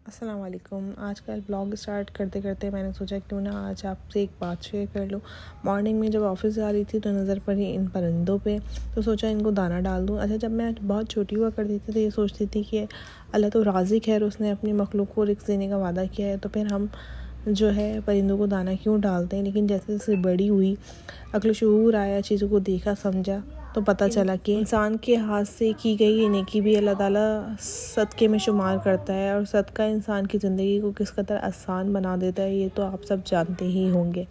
अस्सलाम वालेकुम। आजकल ब्लॉग स्टार्ट करते करते मैंने सोचा क्यों ना आज आपसे एक बात शेयर कर लूँ। मॉर्निंग में जब ऑफिस जा रही थी तो नज़र पड़ी इन परिंदों पे, तो सोचा इनको दाना डाल दूँ। अच्छा, जब मैं बहुत छोटी हुआ करती थी तो ये सोचती थी कि अल्लाह तो राज़िक है और उसने अपनी मखलूक को रिज़्क़ देने का वादा किया है, तो फिर हम जो है परिंदों को दाना क्यों डालते हैं। लेकिन जैसे जैसे बड़ी हुई, अक्ल शऊर आया, चीज़ों को देखा समझा, तो पता चला कि इंसान के हाथ से की गई ये नेकी भी अल्लाह ताला सदक़े में शुमार करता है, और सदका इंसान की ज़िंदगी को किस कदर आसान बना देता है ये तो आप सब जानते ही होंगे।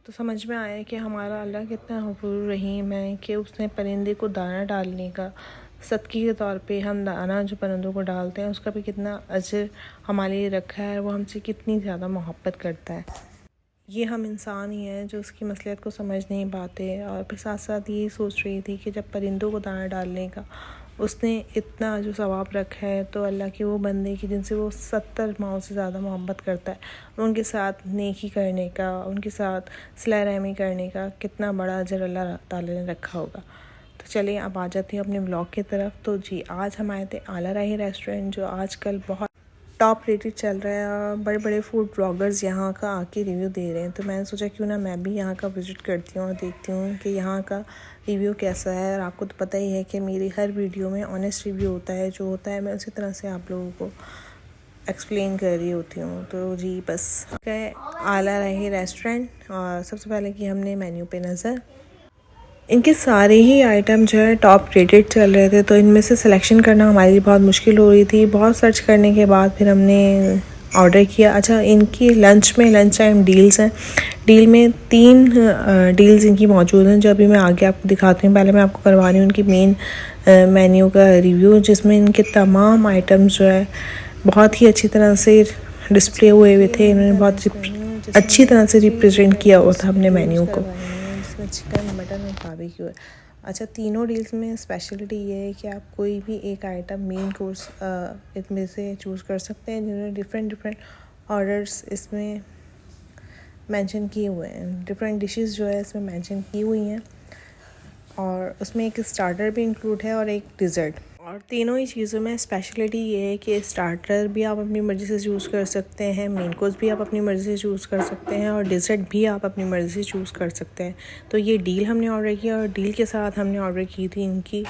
तो समझ में आया कि हमारा अल्लाह कितना गफूर रहीम है कि उसने परिंदे को दाना डालने का सदक़े के तौर पे, हम दाना जो परिंदों को डालते हैं उसका भी कितना अजर हमारे लिए रखा है, वो हमसे कितनी ज़्यादा मोहब्बत करता है। ये हम इंसान ही हैं जो उसकी मसलियत को समझ नहीं पाते। और फिर साथ साथ यही सोच रही थी कि जब परिंदों को दाना डालने का उसने इतना जो सवाब रखा है, तो अल्लाह के वो बंदे की जिनसे वो 70 माओं से ज़्यादा मोहब्बत करता है, उनके साथ नेकी करने का, उनके साथ सिला रहमी करने का कितना बड़ा अजर अल्लाह ताला ने रखा होगा। तो चलिए अब आ जाती हूँ अपने व्लॉग की तरफ। तो जी, आज हम आए थे आला राही रेस्टोरेंट, जो आजकल बहुत टॉप रेटेड चल रहा है और बड़े बड़े फूड ब्लॉगर्स यहाँ का आके रिव्यू दे रहे हैं। तो मैंने सोचा क्यों ना मैं भी यहाँ का विज़िट करती हूँ और देखती हूँ कि यहाँ का रिव्यू कैसा है। और आपको तो पता ही है कि मेरी हर वीडियो में ऑनेस्ट रिव्यू होता है, जो होता है मैं उसी तरह से आप लोगों को एक्सप्लेन कर रही होती हूँ। तो जी बस है आला राही रेस्टोरेंट, और सबसे पहले कि हमने मेन्यू पे नज़र, इनके सारे ही आइटम जो है टॉप रेटेड चल रहे थे, तो इनमें से सिलेक्शन करना हमारे लिए बहुत मुश्किल हो रही थी। बहुत सर्च करने के बाद फिर हमने ऑर्डर किया। अच्छा, इनकी लंच टाइम डील्स हैं। डील में 3 डील्स इनकी मौजूद हैं, जो अभी मैं आगे आपको दिखाती हूँ। पहले मैं आपको करवा रही हूँ उनकी मेन मेन्यू का रिव्यू, जिसमें इनके तमाम आइटम्स जो है बहुत ही अच्छी तरह से डिस्प्ले हुए थे। इन्होंने बहुत अच्छी तरह से रिप्रेजेंट किया हुआ था अपने मेन्यू को, जिसमें चिकन, मटन और बारबेक्यू है। अच्छा, तीनों डील्स में स्पेशलिटी ये है कि आप कोई भी एक आइटम मेन कोर्स इसमें से चूज़ कर सकते हैं, जिन्होंने डिफरेंट ऑर्डर्स इसमें मेंशन किए हुए हैं। डिफरेंट डिशेस जो है इसमें मेंशन की हुई हैं, और उसमें एक स्टार्टर भी इंक्लूड है और एक डिज़र्ट। और तीनों ही चीज़ों में स्पेशलिटी ये है कि स्टार्टर भी आप अपनी मर्ज़ी से चूज़ कर सकते हैं, मेन कोर्स भी आप अपनी मर्ज़ी से चूज़ कर सकते हैं, और डिज़र्ट भी आप अपनी मर्ज़ी से चूज़ कर सकते हैं। तो ये डील हमने ऑर्डर किया, और डील के साथ हमने ऑर्डर की थी इनकी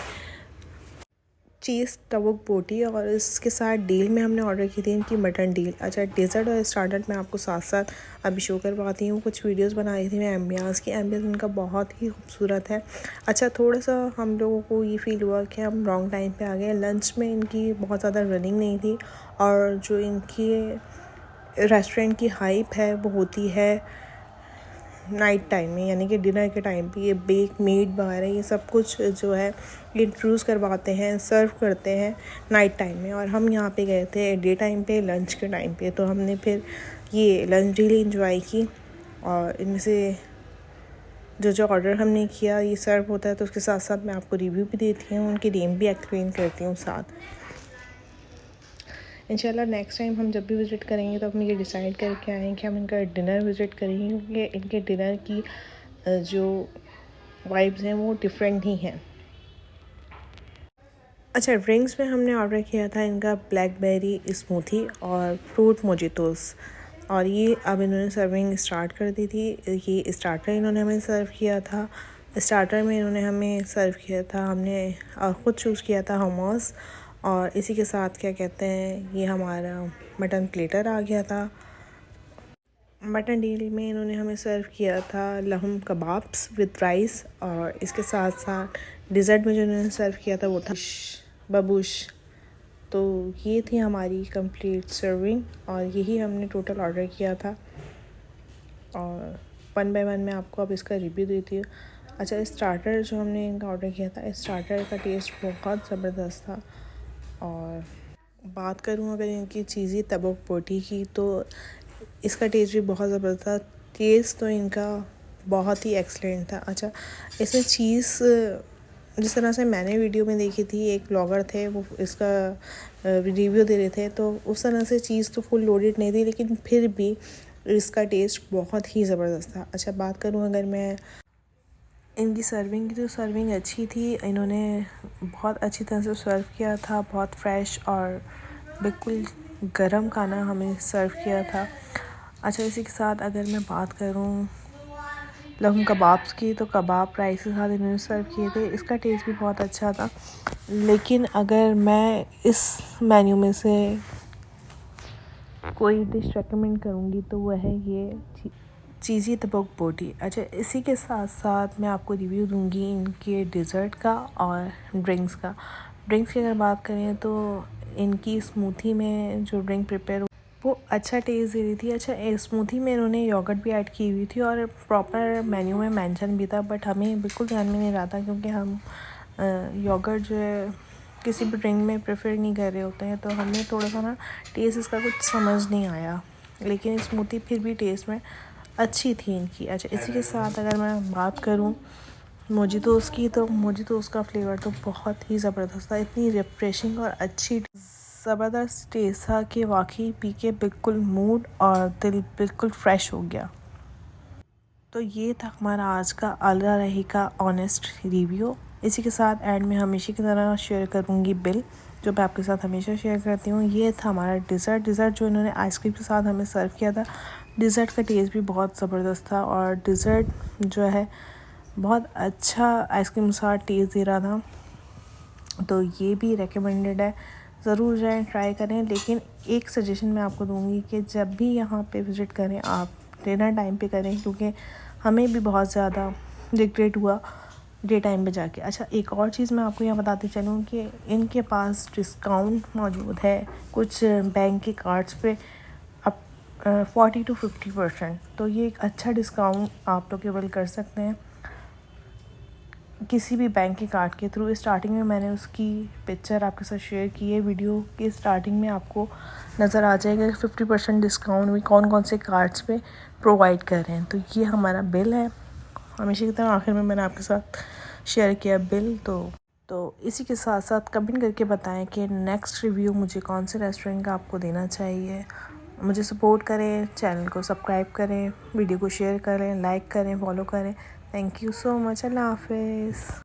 चीज़ तवक बोटी, और इसके साथ डील में हमने ऑर्डर की थी इनकी मटन डील। अच्छा, डेज़र्ट और स्टार्टर मैं आपको साथ साथ अभी शो करवाती हूँ। कुछ वीडियोस बनाई थी मैं एम्बियंस की। एम्बियंस इनका बहुत ही खूबसूरत है। अच्छा, थोड़ा सा हम लोगों को ये फ़ील हुआ कि हम रॉन्ग टाइम पे आ गए। लंच में इनकी बहुत ज़्यादा रनिंग नहीं थी, और जो इनकी रेस्टोरेंट की हाइप है वो होती है नाइट टाइम में, यानी कि डिनर के टाइम पे। ये बेक मीट वगैरह ये सब कुछ जो है इंट्रोड्यूस करवाते हैं, सर्व करते हैं नाइट टाइम में, और हम यहाँ पे गए थे डे टाइम पे, लंच के टाइम पे। तो हमने फिर ये लंच डील इंजॉय की, और इनमें से जो ऑर्डर हमने किया ये सर्व होता है। तो उसके साथ साथ मैं आपको रिव्यू भी देती हूँ, उनकी नेम भी एक्सप्लेन करती हूँ साथ। इंशाल्लाह नेक्स्ट टाइम हम जब भी विज़िट करेंगे तो हम ये डिसाइड करके आएँ कि हम इनका डिनर विज़िट करेंगे, क्योंकि इनके डिनर की जो वाइब्स हैं वो डिफरेंट ही हैं। अच्छा, ड्रिंक्स में हमने ऑर्डर किया था इनका ब्लैकबेरी स्मूथी और फ्रूट मोजिटोस, और ये अब इन्होंने सर्विंग स्टार्ट कर दी थी। ये स्टार्टर इन्होंने हमें सर्व किया था। स्टार्टर में इन्होंने हमें सर्व किया था, हमने ख़ुद चूज़ किया था हमस, और इसी के साथ क्या कहते हैं, ये हमारा मटन प्लेटर आ गया था। मटन डील में इन्होंने हमें सर्व किया था लहम कबाब्स विद राइस, और इसके साथ साथ डिज़र्ट में जो इन्होंने सर्व किया था वो था बबूश। तो ये थी हमारी कंप्लीट सर्विंग, और यही हमने टोटल ऑर्डर किया था, और 1 बाय 1 मैं आपको अब इसका रिव्यू देती हूँ। अच्छा, स्टार्टर जो हमने इनका ऑर्डर किया था, स्टार्टर का टेस्ट बहुत ज़बरदस्त था। और बात करूँ अगर इनकी चीज़ी तबक बोटी की, तो इसका टेस्ट भी बहुत ज़बरदस्त था। टेस्ट तो इनका बहुत ही एक्सलेंट था। अच्छा, इसमें चीज़ जिस तरह से मैंने वीडियो में देखी थी, एक ब्लॉगर थे वो इसका रिव्यू दे रहे थे, तो उस तरह से चीज़ तो फुल लोडेड नहीं थी, लेकिन फिर भी इसका टेस्ट बहुत ही ज़बरदस्त था। अच्छा, बात करूँ अगर मैं इनकी सर्विंग की, तो सर्विंग अच्छी थी। इन्होंने बहुत अच्छी तरह से सर्व किया था, बहुत फ्रेश और बिल्कुल गरम खाना हमें सर्व किया था। अच्छा, इसी के साथ अगर मैं बात करूँ लहम कबाब्स की, तो कबाब राइस के साथ इन्होंने सर्व किए थे। इसका टेस्ट भी बहुत अच्छा था। लेकिन अगर मैं इस मेन्यू में से कोई डिश रेकमेंड करूँगी तो वह है ये चीज़ी तबक बोटी। अच्छा, इसी के साथ साथ मैं आपको रिव्यू दूँगी इनके डिज़र्ट का और ड्रिंक्स का। ड्रिंक्स की अगर बात करें तो इनकी स्मूथी में जो ड्रिंक प्रिपेयर वो अच्छा टेस्ट दे रही थी। अच्छा, स्मूथी में इन्होंने योगर्ट भी ऐड की हुई थी और प्रॉपर मेन्यू में मेंशन भी था, बट हमें बिल्कुल ध्यान में नहीं रहा था क्योंकि हम योगर्ट जो है किसी भी ड्रिंक में प्रेफर नहीं कर रहे होते हैं, तो हमें थोड़ा सा ना टेस्ट इसका कुछ समझ नहीं आया। लेकिन स्मूथी फिर भी टेस्ट में अच्छी थी इनकी। अच्छा, इसी के साथ अगर मैं बात करूँ मोजितोस की, तो मोजितोस का फ्लेवर तो बहुत ही ज़बरदस्त था। इतनी रिफ्रेशिंग और अच्छी ज़बरदस्त टेस्ट था कि वाकई पी के बिल्कुल मूड और दिल बिल्कुल फ्रेश हो गया। तो ये था हमारा आज का आला रही का ऑनेस्ट रिव्यू। इसी के साथ एंड में हमेशा की तरह शेयर करूँगी बिल, जो मैं आपके साथ हमेशा शेयर करती हूँ। ये था हमारा डिज़र्ट जो इन्होंने आइसक्रीम के साथ हमें सर्व किया था। डिज़र्ट का टेस्ट भी बहुत ज़बरदस्त था और डिज़र्ट जो है बहुत अच्छा आइसक्रीम के साथ टेस्ट दे रहा था। तो ये भी रेकमेंडेड है, ज़रूर जाएं, ट्राई करें। लेकिन एक सजेशन मैं आपको दूंगी कि जब भी यहाँ पे विज़िट करें आप डिनर टाइम पे करें, क्योंकि हमें भी बहुत ज़्यादा रिग्रेट हुआ डे टाइम पे जाके। अच्छा, एक और चीज़ मैं आपको यहाँ बताती चलूँ कि इनके पास डिस्काउंट मौजूद है कुछ बैंक के कार्ड्स पे अप 40 to 50%। तो ये एक अच्छा डिस्काउंट आप लोग अवेल कर सकते हैं किसी भी बैंक के कार्ड के थ्रू। स्टार्टिंग में मैंने उसकी पिक्चर आपके साथ शेयर की है। वीडियो के स्टार्टिंग में आपको नज़र आ जाएगा 50% डिस्काउंट भी कौन कौन से कार्ड्स पे प्रोवाइड कर रहे हैं। तो ये हमारा बिल है, हमेशा की तरह आखिर में मैंने आपके साथ शेयर किया बिल। तो इसी के साथ साथ कमेंट करके बताएं कि नेक्स्ट रिव्यू मुझे कौन से रेस्टोरेंट का आपको देना चाहिए। मुझे सपोर्ट करें, चैनल को सब्सक्राइब करें, वीडियो को शेयर करें, लाइक करें, फॉलो करें। Thank you so much. अल्लाह हाफिज़।